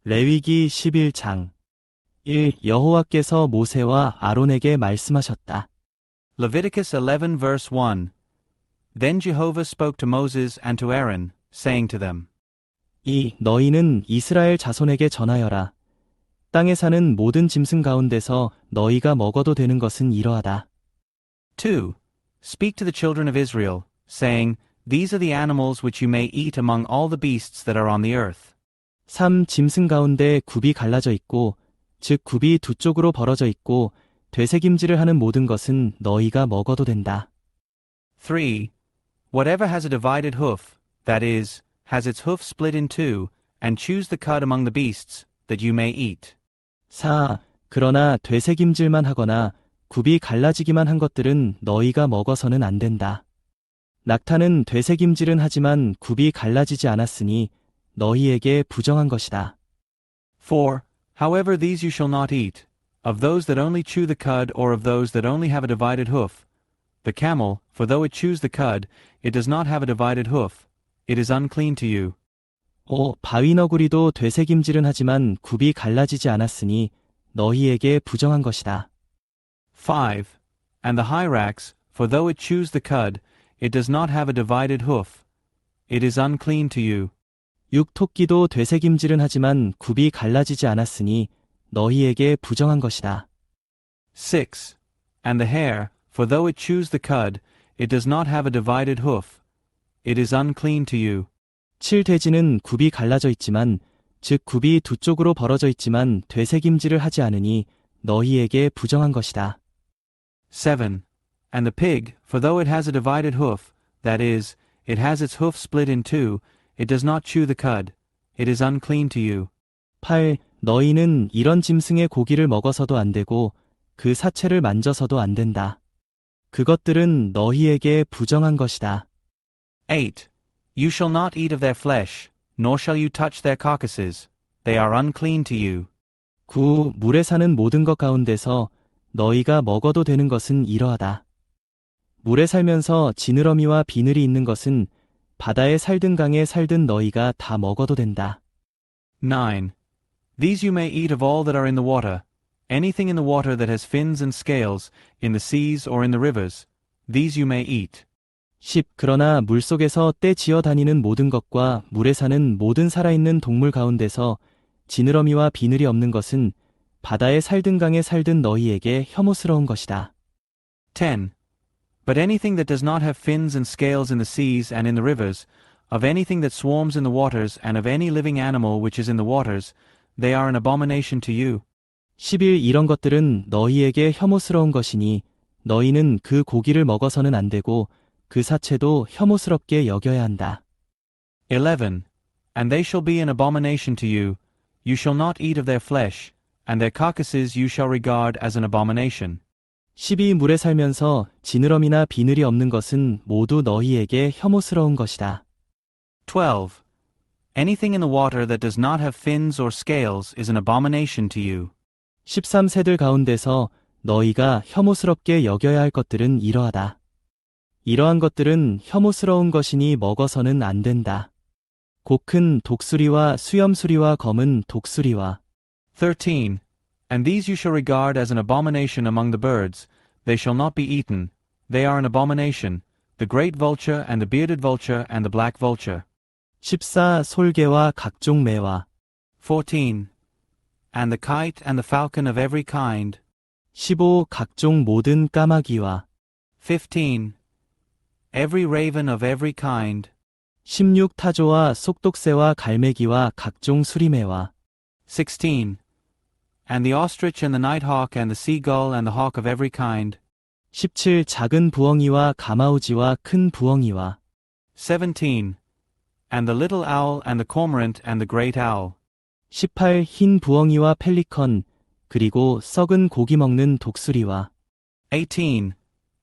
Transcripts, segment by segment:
레위기 11장 1. 여호와께서 모세와 아론에게 말씀하셨다. Leviticus 11 verse 1. Then Jehovah spoke to Moses and to Aaron, saying to them, 2. 너희는 이스라엘 자손에게 전하여라. 땅에 사는 모든 짐승 가운데서 너희가 먹어도 되는 것은 이러하다. 2. Speak to the children of Israel, saying, These are the animals which you may eat among all the beasts that are on the earth. 3. 짐승 가운데 굽이 갈라져 있고, 즉 굽이 두 쪽으로 벌어져 있고, 되새김질을 하는 모든 것은 너희가 먹어도 된다. 3. Whatever has a divided hoof, that is, has its hoof split in two, and choose the cud among the beasts, that you may eat. 4. 그러나 되새김질만 하거나 굽이 갈라지기만 한 것들은 너희가 먹어서는 안 된다. 낙타는 되새김질은 하지만 굽이 갈라지지 않았으니 너희에게 부정한 것이다. 4. However, these you shall not eat, of those that only chew the cud or of those that only have a divided hoof. The camel, for though it chews the cud, it does not have a divided hoof. It is unclean to you. 5. 바위너구리도 되새김질은 하지만 굽이 갈라지지 않았으니 너희에게 부정한 것이다. 5. And the hyrax, for though it chews the cud, it does not have a divided hoof. It is unclean to you. 6. 토끼도 되새김질은 하지만 굽이 갈라지지 않았으니 너희에게 부정한 것이다. 6. And the hare, for though it chews the cud, it does not have a divided hoof. It is unclean to you. 7. 돼지는 굽이 갈라져 있지만, 즉 굽이 두 쪽으로 벌어져 있지만 되새김질을 하지 않으니 너희에게 부정한 것이다. 7. And the pig, for though it has a divided hoof, that is, it has its hoof split in two, it does not chew the cud. It is unclean to you. 8. 너희는 이런 짐승의 고기를 먹어서도 안 되고 그 사체를 만져서도 안 된다. 그것들은 너희에게 부정한 것이다. 8. You shall not eat of their flesh, nor shall you touch their carcasses. They are unclean to you. 9. 물에 사는 모든 것 가운데서 너희가 먹어도 되는 것은 이러하다. 물에 살면서 지느러미와 비늘이 있는 것은 바다에 살든 강에 살든 너희가 다 먹어도 된다. 9. These you may eat of all that are in the water, anything in the water that has fins and scales, in the seas or in the rivers, these you may eat. 10. 그러나 물속에서 떼지어 다니는 모든 것과 물에 사는 모든 살아있는 동물 가운데서 지느러미와 비늘이 없는 것은 바다에 살든 강에 살든 너희에게 혐오스러운 것이다. 10. But anything that does not have fins and scales in the seas and in the rivers, of anything that swarms in the waters and of any living animal which is in the waters, they are an abomination to you. 11. 이런 것들은 너희에게 혐오스러운 것이니 너희는 그 고기를 먹어서는 안 되고 그 사체도 혐오스럽게 여겨야 한다. 11. And they shall be an abomination to you. You shall not eat of their flesh, and their carcasses you shall regard as an abomination. 12. 물에 살면서 지느러미나 비늘이 없는 것은 모두 너희에게 혐오스러운 것이다. 12. Anything in the water that does not have fins or scales is an abomination to you. 13. 새들 가운데서 너희가 혐오스럽게 여겨야 할 것들은 이러하다. 이러한 것들은 혐오스러운 것이니 먹어서는 안 된다. 곡큰 독수리와 수염수리와 검은 독수리와 13. And these you shall regard as an abomination among the birds. They shall not be eaten. They are an abomination, the great vulture and the bearded vulture and the black vulture. 14. 솔개와 각종 매와 14. And the kite and the falcon of every kind. 15. 각종 모든 까마귀와 15. Every raven of every kind. 16. 타조와 속독새와 갈매기와 각종 수리매와 16. And the ostrich and the nighthawk and the seagull and the hawk of every kind. 17. 작은 부엉이와 가마우지와 큰 부엉이와 17. And the little owl and the cormorant and the great owl. 18. 흰 부엉이와 펠리컨 그리고 썩은 고기 먹는 독수리와 18.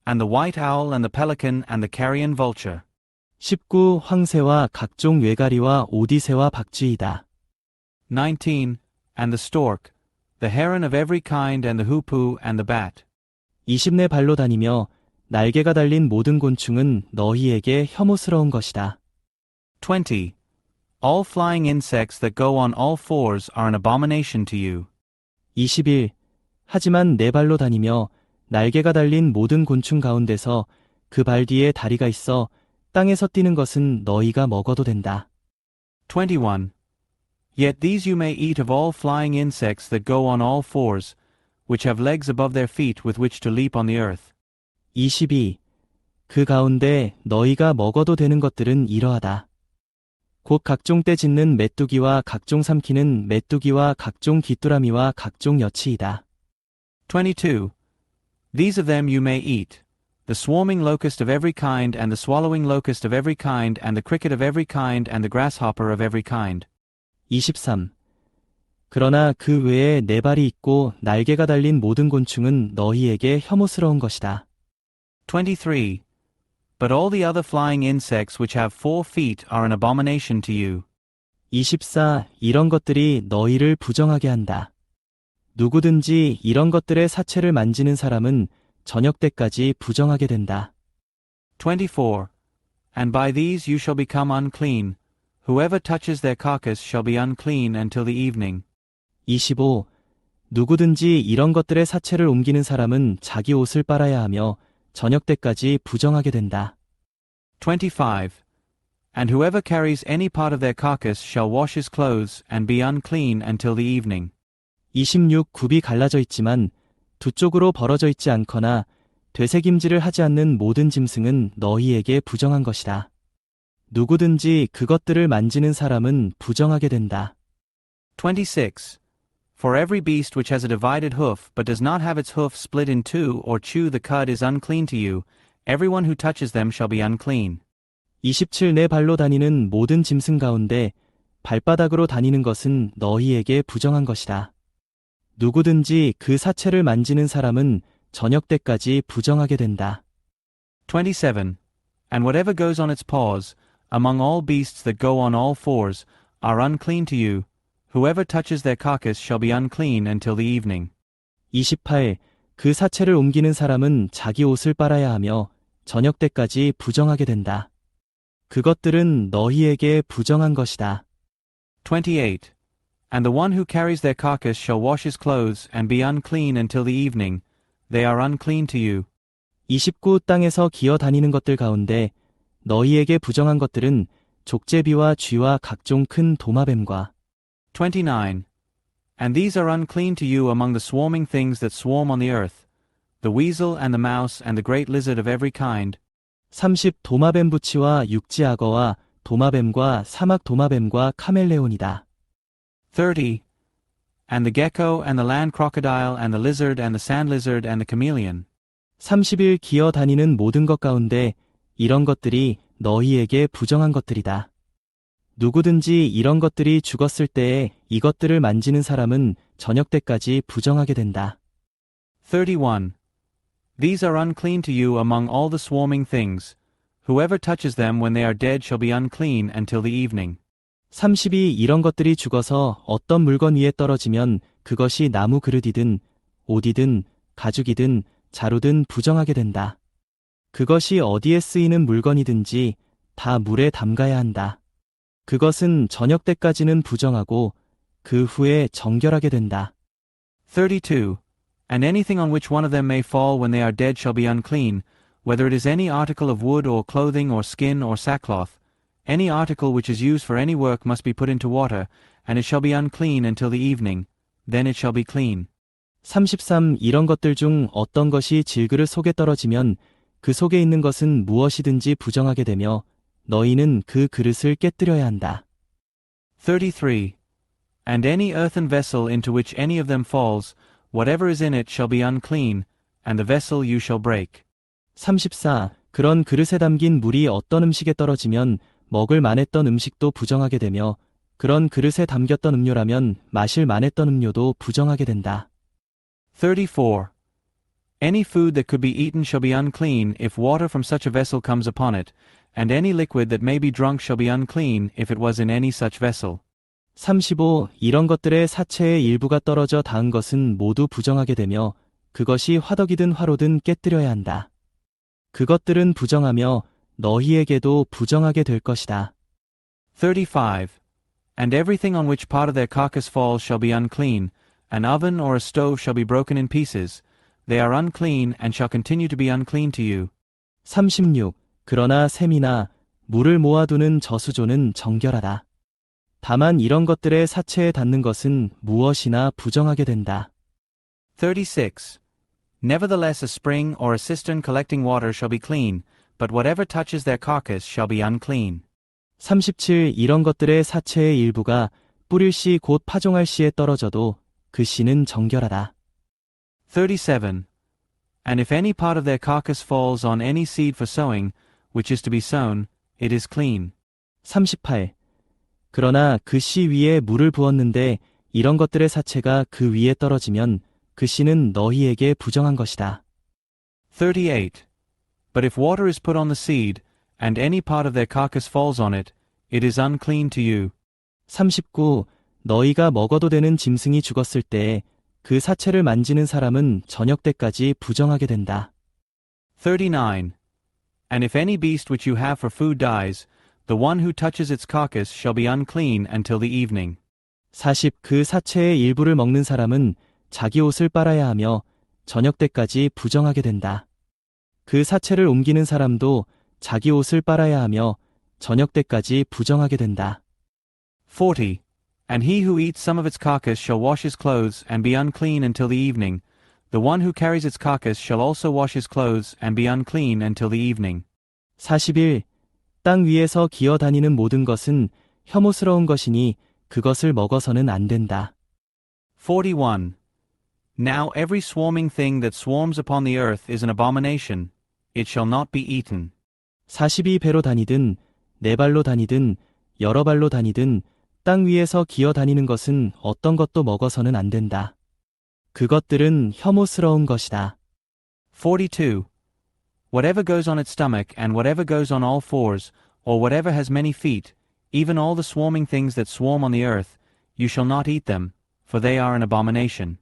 And the white owl and the pelican and the carrion vulture. 19. 황새와 각종 외가리와 오디새와 박쥐이다. 19. And the stork, the heron of every kind and the hoopoe and the bat. 20. 내 발로 다니며 날개가 달린 모든 곤충은 너희에게 혐오스러운 것이다. 20. All flying insects that go on all fours are an abomination to you. 21. 하지만 네 발로 다니며 날개가 달린 모든 곤충 가운데서 그 발 뒤에 다리가 있어 땅에서 뛰는 것은 너희가 먹어도 된다. 21. Yet these you may eat of all flying insects that go on all fours, which have legs above their feet with which to leap on the earth. 22. 그 가운데 너희가 먹어도 되는 것들은 이러하다. 곧 각종 떼 짖는 메뚜기와 각종 삼키는 메뚜기와 각종 귀뚜라미와 각종 여치이다. 22. These of them you may eat, the swarming locust of every kind and the swallowing locust of every kind and the cricket of every kind and the grasshopper of every kind. 23. 그러나 그 외에 네 발이 있고 날개가 달린 모든 곤충은 너희에게 혐오스러운 것이다. 23. But all the other flying insects which have 4 feet are an abomination to you. 24. 이런 것들이 너희를 부정하게 한다. 누구든지 이런 것들의 사체를 만지는 사람은 저녁 때까지 부정하게 된다. 24. And by these you shall become unclean. Whoever touches their carcass shall be unclean until the evening. 25. 누구든지 이런 것들의 사체를 옮기는 사람은 자기 옷을 빨아야 하며 저녁 때까지 부정하게 된다. 25. And whoever carries any part of their carcass shall wash his clothes and be unclean until the evening. 26. 굽이 갈라져 있지만 두 쪽으로 벌어져 있지 않거나 되새김질을 하지 않는 모든 짐승은 너희에게 부정한 것이다. 누구든지 그것들을 만지는 사람은 부정하게 된다. 26. For every beast which has a divided hoof but does not have its hoof split in two or chew the cud is unclean to you. Everyone who touches them shall be unclean. 27. 내 발로 다니는 모든 짐승 가운데 발바닥으로 다니는 것은 너희에게 부정한 것이다. 누구든지 그 사체를 만지는 사람은 저녁 때까지 부정하게 된다. 27. And whatever goes on its paws, among all beasts that go on all fours, are unclean to you. Whoever touches their carcass shall be unclean until the evening. 28. 그 사체를 옮기는 사람은 자기 옷을 빨아야 하며 저녁 때까지 부정하게 된다. 그것들은 너희에게 부정한 것이다. 28. And the one who carries their carcass shall wash his clothes and be unclean until the evening. They are unclean to you. 29. 땅에서 기어 다니는 것들 가운데 너희에게 부정한 것들은 족제비와 쥐와 각종 큰 도마뱀과 29. And these are unclean to you among the swarming things that swarm on the earth, the weasel and the mouse and the great lizard of every kind. 30. 도마뱀 부치와 육지악어와 도마뱀과 사막 도마뱀과 카멜레온이다. 30. And the gecko and the land crocodile and the lizard and the sand lizard and the chameleon. 30일 기어 다니는 모든 것 가운데 이런 것들이 너희에게 부정한 것들이다. 누구든지 이런 것들이 죽었을 때에 이것들을 만지는 사람은 저녁 때까지 부정하게 된다. 31. These are unclean to you among all the swarming things. Whoever touches them when they are dead shall be unclean until the evening. 32. 이런 것들이 죽어서 어떤 물건 위에 떨어지면 그것이 나무 그릇이든 옷이든 가죽이든 자루든 부정하게 된다. 그것이 어디에 쓰이는 물건이든지 다 물에 담가야 한다. 그것은 저녁 때까지는 부정하고 그 후에 정결하게 된다. 32. And anything on which one of them may fall when they are dead shall be unclean, whether it is any article of wood or clothing or skin or sackcloth. Any article which is used for any work must be put into water, and it shall be unclean until the evening. Then it shall be clean. 33. 이런 것들 중 어떤 것이 질그릇 속에 떨어지면 그 속에 있는 것은 무엇이든지 부정하게 되며 너희는 그 그릇을 깨뜨려야 한다. 33. And any earthen vessel into which any of them falls, whatever is in it shall be unclean, and the vessel you shall break. 34. 그런 그릇에 담긴 물이 어떤 음식에 떨어지면 먹을 만했던 음식도 부정하게 되며 그런 그릇에 담겼던 음료라면 마실 만했던 음료도 부정하게 된다. 34. Any food that could be eaten shall be unclean if water from such a vessel comes upon it, and any liquid that may be drunk shall be unclean if it was in any such vessel. 35. 이런 것들의 사체의 일부가 떨어져 닿은 것은 모두 부정하게 되며 그것이 화덕이든 화로든 깨뜨려야 한다. 그것들은 부정하며 너희에게도 부정하게 될 것이다. 35. And everything on which part of their carcass falls shall be unclean, an oven or a stove shall be broken in pieces. They are unclean and shall continue to be unclean to you. 36. 그러나 샘이나 물을 모아두는 저수조는 정결하다. 다만 이런 것들의 사체에 닿는 것은 무엇이나 부정하게 된다. 36. Nevertheless a spring or a cistern collecting water shall be clean, but whatever touches their carcass shall be unclean. 37. 이런 것들의 사체의 일부가 뿌릴 씨 곧 파종할 씨에 떨어져도 그 씨는 정결하다. 37. And if any part of their carcass falls on any seed for sowing, which is to be sown, it is clean. 38. 그러나 그 씨 위에 물을 부었는데 이런 것들의 사체가 그 위에 떨어지면 그 씨는 너희에게 부정한 것이다. 38. But if water is put on the seed, and any part of their carcass falls on it, it is unclean to you. 39. 너희가 먹어도 되는 짐승이 죽었을 때에 그 사체를 만지는 사람은 저녁 때까지 부정하게 된다. 39. And if any beast which you have for food dies, the one who touches its carcass shall be unclean until the evening. 40. 그 사체의 일부를 먹는 사람은 자기 옷을 빨아야 하며 저녁 때까지 부정하게 된다. 그 사체를 옮기는 사람도 자기 옷을 빨아야 하며 저녁 때까지 부정하게 된다. 40. And he who eats some of its carcass shall wash his clothes and be unclean until the evening. The one who carries its carcass shall also wash his clothes and be unclean until the evening. 41. 땅 위에서 기어 다니는 모든 것은 혐오스러운 것이니 그것을 먹어서는 안 된다. 41. Now every swarming thing that swarms upon the earth is an abomination. It shall not be eaten. 42. 배로 다니든 네 발로 다니든 여러 발로 다니든 땅 위에서 기어 다니는 것은 어떤 것도 먹어서는 안 된다. 그것들은 혐오스러운 것이다. 42. Whatever goes on its stomach and whatever goes on all fours, or whatever has many feet, even all the swarming things that swarm on the earth, you shall not eat them, for they are an abomination.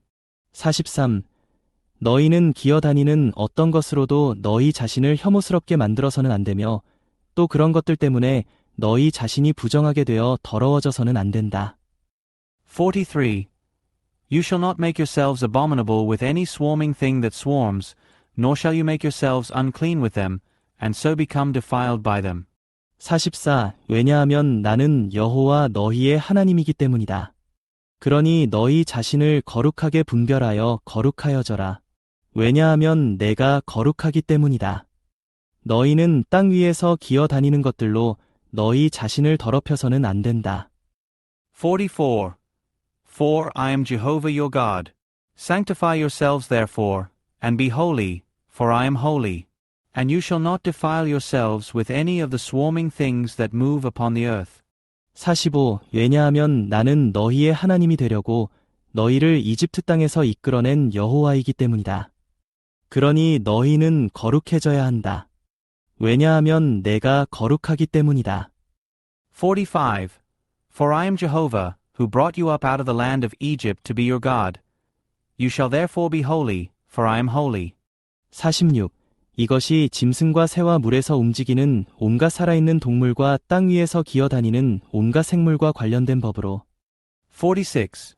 43. 너희는 기어 다니는 어떤 것으로도 너희 자신을 혐오스럽게 만들어서는 안 되며 또 그런 것들 때문에 너희 자신이 부정하게 되어 더러워져서는 안 된다. 43. You shall not make yourselves abominable with any swarming thing that swarms, nor shall you make yourselves unclean with them, and so become defiled by them. 44. 왜냐하면 나는 여호와 너희의 하나님이기 때문이다. 그러니 너희 자신을 거룩하게 분별하여 거룩하여져라. 왜냐하면 내가 거룩하기 때문이다. 너희는 땅 위에서 기어 다니는 것들로 너희 자신을 더럽혀서는 안 된다. 44. For I am Jehovah your God. Sanctify yourselves therefore, and be holy, for I am holy. And you shall not defile yourselves with any of the swarming things that move upon the earth. 45. 왜냐하면 나는 너희의 하나님이 되려고 너희를 이집트 땅에서 이끌어낸 여호와이기 때문이다. 그러니 너희는 거룩해져야 한다. 왜냐하면 내가 거룩하기 때문이다. 45. For I am Jehovah, who brought you up out of the land of Egypt to be your God. You shall therefore be holy, for I am holy. 46. 이것이 짐승과 새와 물에서 움직이는 온갖 살아있는 동물과 땅 위에서 기어다니는 온갖 생물과 관련된 법으로. 46.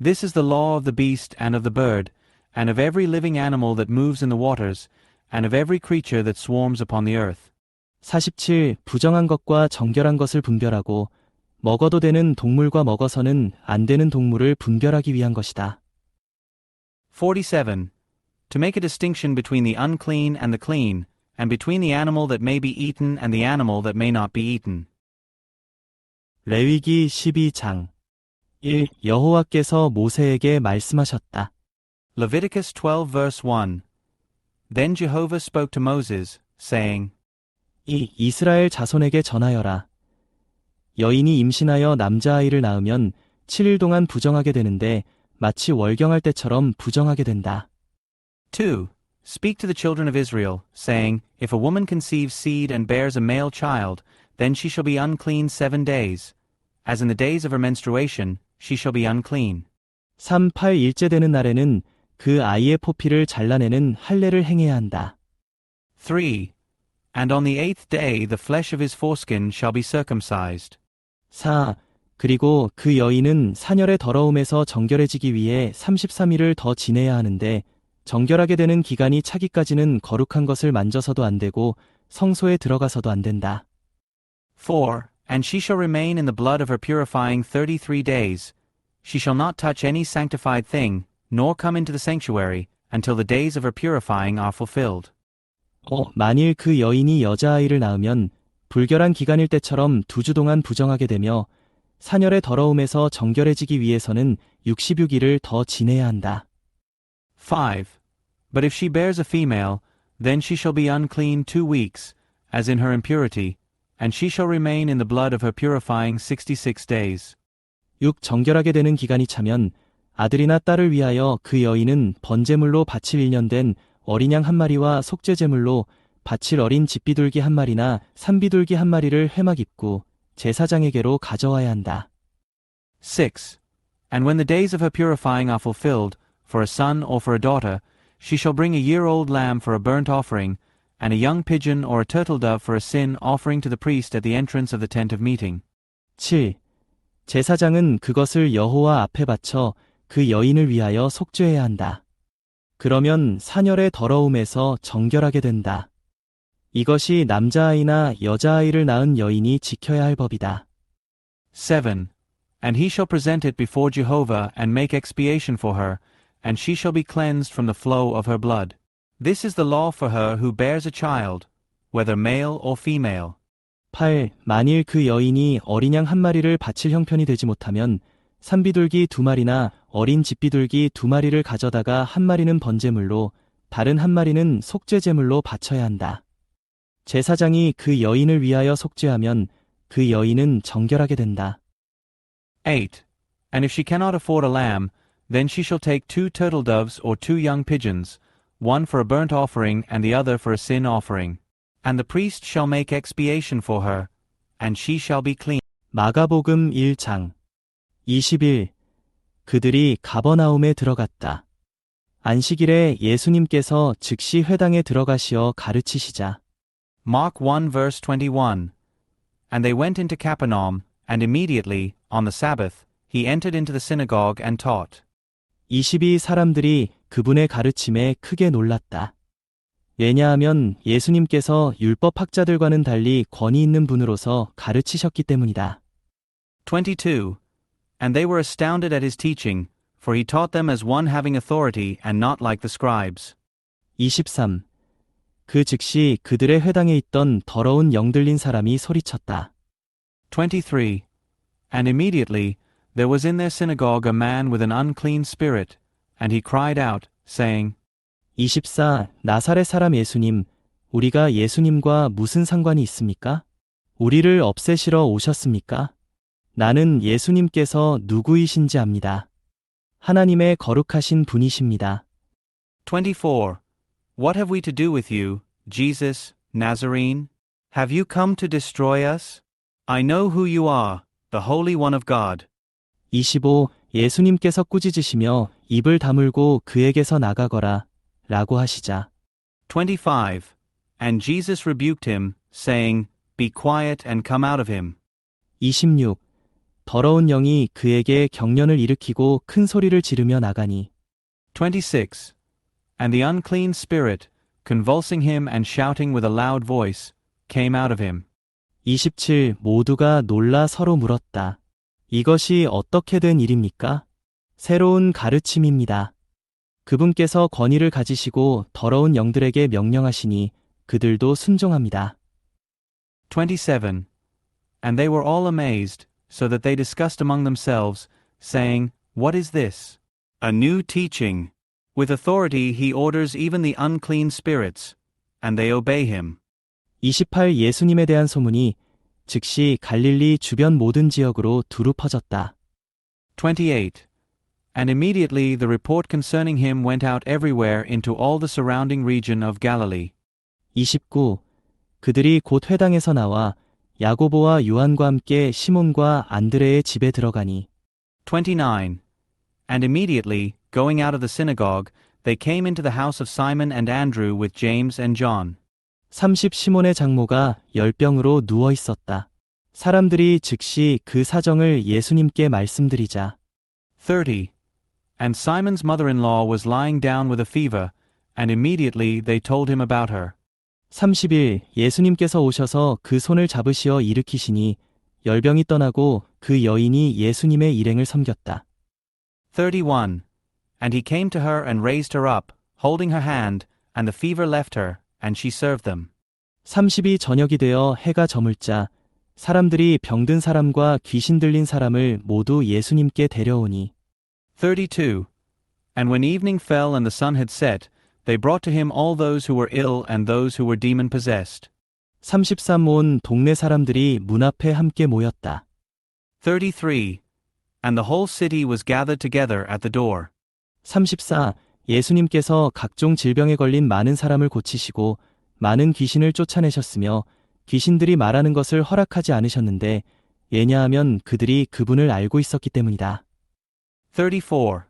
This is the law of the beast and of the bird, and of every living animal that moves in the waters, and of every creature that swarms upon the earth. 47. 부정한 것과 정결한 것을 분별하고 먹어도 되는 동물과 먹어서는 안 되는 동물을 분별하기 위한 것이다. 47. To make a distinction between the unclean and the clean, and between the animal that may be eaten and the animal that may not be eaten. 레위기 12장 1. 여호와께서 모세에게 말씀하셨다. Leviticus 12 verse 1. Then Jehovah spoke to Moses, saying, 2. 이스라엘 자손에게 전하여라. 여인이 임신하여 남자아이를 낳으면 7일 동안 부정하게 되는데 마치 월경할 때처럼 부정하게 된다. 2. Speak to the children of Israel, saying, If a woman conceives seed and bears a male child, then she shall be unclean 7 days. As in the days of her menstruation, she shall be unclean. 3. 8일째 되는 날에는 그 아이의 포피를 잘라내는 할례를 행해야 한다. 3. And on the 8th day the flesh of his foreskin shall be circumcised. 4. 그리고 그 여인은 사열의 더러움에서 정결해지기 위해 33일을 더 지내야 하는데 정결하게 되는 기간이 차기까지는 거룩한 것을 만져서도 안 되고 성소에 들어가서도 안 된다. 4. And she shall remain in the blood of her purifying 33 days. She shall not touch any sanctified thing, nor come into the sanctuary, until the days of her purifying are fulfilled. 만일 그 여인이 여자아이를 낳으면 불결한 기간일 때처럼 2주 동안 부정하게 되며 사열의 더러움에서 정결해지기 위해서는 66일을 더 지내야 한다. 5. But if she bears a female, then she shall be unclean 2 weeks, as in her impurity, and she shall remain in the blood of her purifying 66 days. 6. 정결하게 되는 기간이 차면 아들이나 딸을 위하여 그 여인은 번제물로 바칠 1년 된 어린 양 1마리와 속죄제물로 바칠 어린 집비둘기 1마리나 산비둘기 1마리를 회막 입고 제사장에게로 가져와야 한다. 6. And when the days of her purifying are fulfilled, for a son or for a daughter, she shall bring a year-old lamb for a burnt offering, and a young pigeon or a turtle-dove for a sin offering to the priest at the entrance of the tent of meeting. 7. 제사장은 그것을 여호와 앞에 바쳐 그 여인을 위하여 속죄해야 한다. 그러면 사열의 더러움에서 정결하게 된다. 이것이 남자아이나 여자아이를 낳은 여인이 지켜야 할 법이다. 7. And he shall present it before Jehovah and make expiation for her, and she shall be cleansed from the flow of her blood. This is the law for her who bears a child, whether male or female. 8. 만일 그 여인이 어린 양 1마리를 바칠 형편이 되지 못하면 산비둘기 2마리나 어린 집비둘기 2마리를 가져다가 1마리는 번제물로 다른 1마리는 속죄제물로 바쳐야 한다. 제사장이 그 여인을 위하여 속죄하면 그 여인은 정결하게 된다. 8. And if she cannot afford a lamb, then she shall take 2 turtle doves or 2 young pigeons, one for a burnt offering and the other for a sin offering. And the priest shall make expiation for her, and she shall be clean. 마가복음 1장 20일 그들이 가버나움에 들어갔다. 안식일에 예수님께서 즉시 회당에 들어가시어 가르치시자. Mark 1 verse 21. And they went into Capernaum, and immediately, on the Sabbath, he entered into the synagogue and taught. 22 사람들이 그분의 가르침에 크게 놀랐다. 왜냐하면 예수님께서 율법학자들과는 달리 권위 있는 분으로서 가르치셨기 때문이다. 22. And they were astounded at his teaching, for he taught them as one having authority and not like the scribes. 23. 그 즉시 그들의 회당에 있던 더러운 영 들린 사람이 소리쳤다. 23. And immediately there was in their synagogue a man with an unclean spirit, and he cried out, saying, 24. 나사렛 사람 예수님, 우리가 예수님과 무슨 상관이 있습니까? 우리를 없애시러 오셨습니까? 나는 예수님께서 누구이신지 압니다. 하나님의 거룩하신 분이십니다. 24. What have we to do with you, Jesus, Nazarene? Have you come to destroy us? I know who you are, the Holy One of God. 25. 예수님께서 꾸짖으시며 입을 다물고 그에게서 나가거라 라고 하시자. 25. And Jesus rebuked him, saying, Be quiet and come out of him. 26. 더러운 영이 그에게 경련을 일으키고 큰 소리를 지르며 나가니. 26. And the unclean spirit, convulsing him and shouting with a loud voice, came out of him. 27. 모두가 놀라 서로 물었다. 이것이 어떻게 된 일입니까? 새로운 가르침입니다. 그분께서 권위를 가지시고 더러운 영들에게 명령하시니 그들도 순종합니다. 27. And they were all amazed, so that they discussed among themselves, saying, What is this? A new teaching. With authority he orders even the unclean spirits, and they obey him. 28. 예수님에 대한 소문이 즉시 갈릴리 주변 모든 지역으로 두루 퍼졌다. 28. And immediately the report concerning him went out everywhere into all the surrounding region of Galilee. 29. 그들이 곧 회당에서 나와 야고보와 요한과 함께 시몬과 안드레의 집에 들어가니. 29. And immediately, going out of the synagogue, they came into the house of Simon and Andrew with James and John. 30. 시몬의 장모가 열병으로 누워 있었다. 사람들이 즉시 그 사정을 예수님께 말씀드리자. 30. And Simon's mother-in-law was lying down with a fever, and immediately they told him about her. 30일 예수님께서 오셔서 그 손을 잡으시어 일으키시니 열병이 떠나고 그 여인이 예수님의 일행을 섬겼다. 31. And he came to her and raised her up, holding her hand, and the fever left her, and she served them. 30이 저녁이 되어 해가 저물자 사람들이 병든 사람과 귀신 들린 사람을 모두 예수님께 데려오니 32. And when evening fell and the sun had set, they brought to him all those who were ill and those who were demon-possessed. 33 온 동네 사람들이 문 앞에 함께 모였다. 33. And the whole city was gathered together at the door. 34 예수님께서 각종 질병에 걸린 많은 사람을 고치시고 많은 귀신을 쫓아내셨으며 귀신들이 말하는 것을 허락하지 않으셨는데 왜냐하면 그들이 그분을 알고 있었기 때문이다. 34.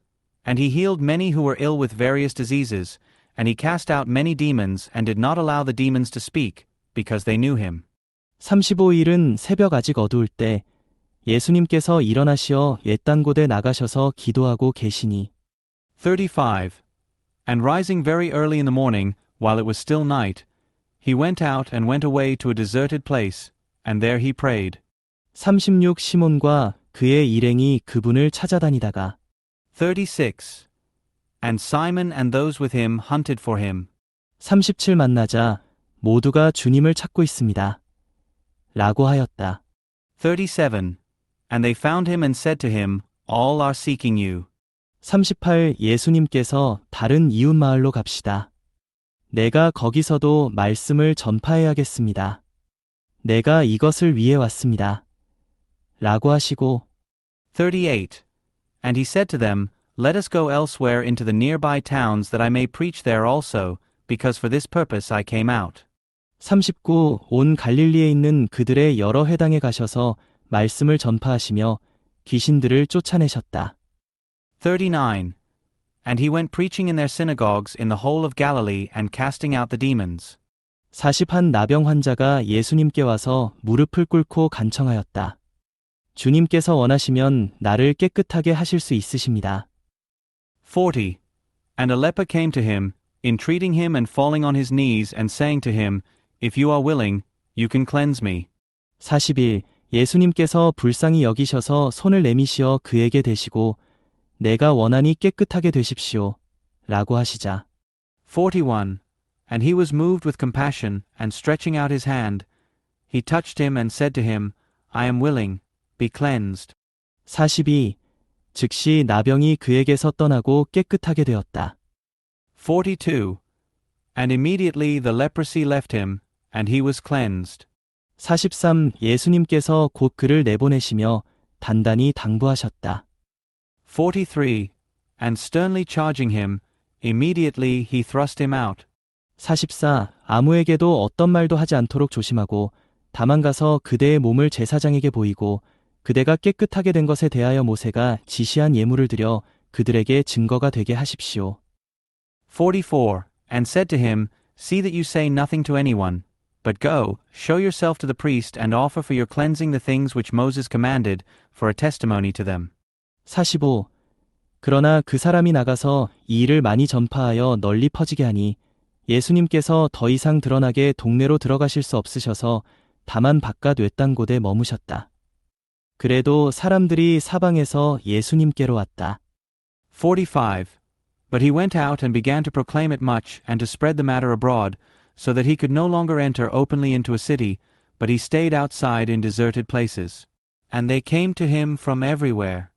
And he healed many who were ill with various diseases, and he cast out many demons and did not allow the demons to speak, because they knew him. 35일은 새벽 아직 어두울 때 예수님께서 일어나시어 외딴 곳에 나가셔서 기도하고 계시니 35. And rising very early in the morning, while it was still night, he went out and went away to a deserted place, and there he prayed. 36 시몬과 그의 일행이 그분을 찾아다니다가 36. And Simon and those with him hunted for him. 37 만나자 모두가 주님을 찾고 있습니다. 라고 하였다. 37. And they found him and said to him, All are seeking you. 38 예수님께서 다른 이웃 마을로 갑시다. 내가 거기서도 말씀을 전파해야겠습니다. 내가 이것을 위해 왔습니다. 라고 하시고 38. And he said to them, Let us go elsewhere into the nearby towns that I may preach there also, because for this purpose I came out. 39 온 갈릴리에 있는 그들의 여러 회당에 가셔서 말씀을 전파하시며 귀신들을 쫓아내셨다. 39. And he went preaching in their synagogues in the whole of Galilee and casting out the demons. 40한 나병 환자가 예수님께 와서 무릎을 꿇고 간청하였다. 주님께서 원하시면 나를 깨끗하게 하실 수 있으십니다. 40. And a leper came to him, entreating him and falling on his knees and saying to him, If you are willing, you can cleanse me. 40일 예수님께서 불쌍히 여기셔서 손을 내미시어 그에게 대시고 내가 원하니 깨끗하게 되십시오. 라고 하시자. 41. And he was moved with compassion, and stretching out his hand, he touched him and said to him, I am willing, be cleansed. 42. 즉시 나병이 그에게서 떠나고 깨끗하게 되었다. 42. And immediately the leprosy left him, and he was cleansed. 43. 예수님께서 곧 그를 내보내시며 단단히 당부하셨다. 43. And sternly charging him, immediately he thrust him out. 44. 아무에게도 어떤 말도 하지 않도록 조심하고 다만 가서 그대의 몸을 제사장에게 보이고 그대가 깨끗하게 된 것에 대하여 모세가 지시한 예물을 드려 그들에게 증거가 되게 하십시오. 44. And said to him, See that you say nothing to anyone, but go, show yourself to the priest and offer for your cleansing the things which Moses commanded, for a testimony to them. 45. 그러나 그 사람이 나가서 이 일을 많이 전파하여 널리 퍼지게 하니 예수님께서 더 이상 드러나게 동네로 들어가실 수 없으셔서 다만 바깥 외딴 곳에 머무셨다. 그래도 사람들이 사방에서 예수님께로 왔다. 45. But he went out and began to proclaim it much and to spread the matter abroad, so that he could no longer enter openly into a city, but he stayed outside in deserted places. And they came to him from everywhere,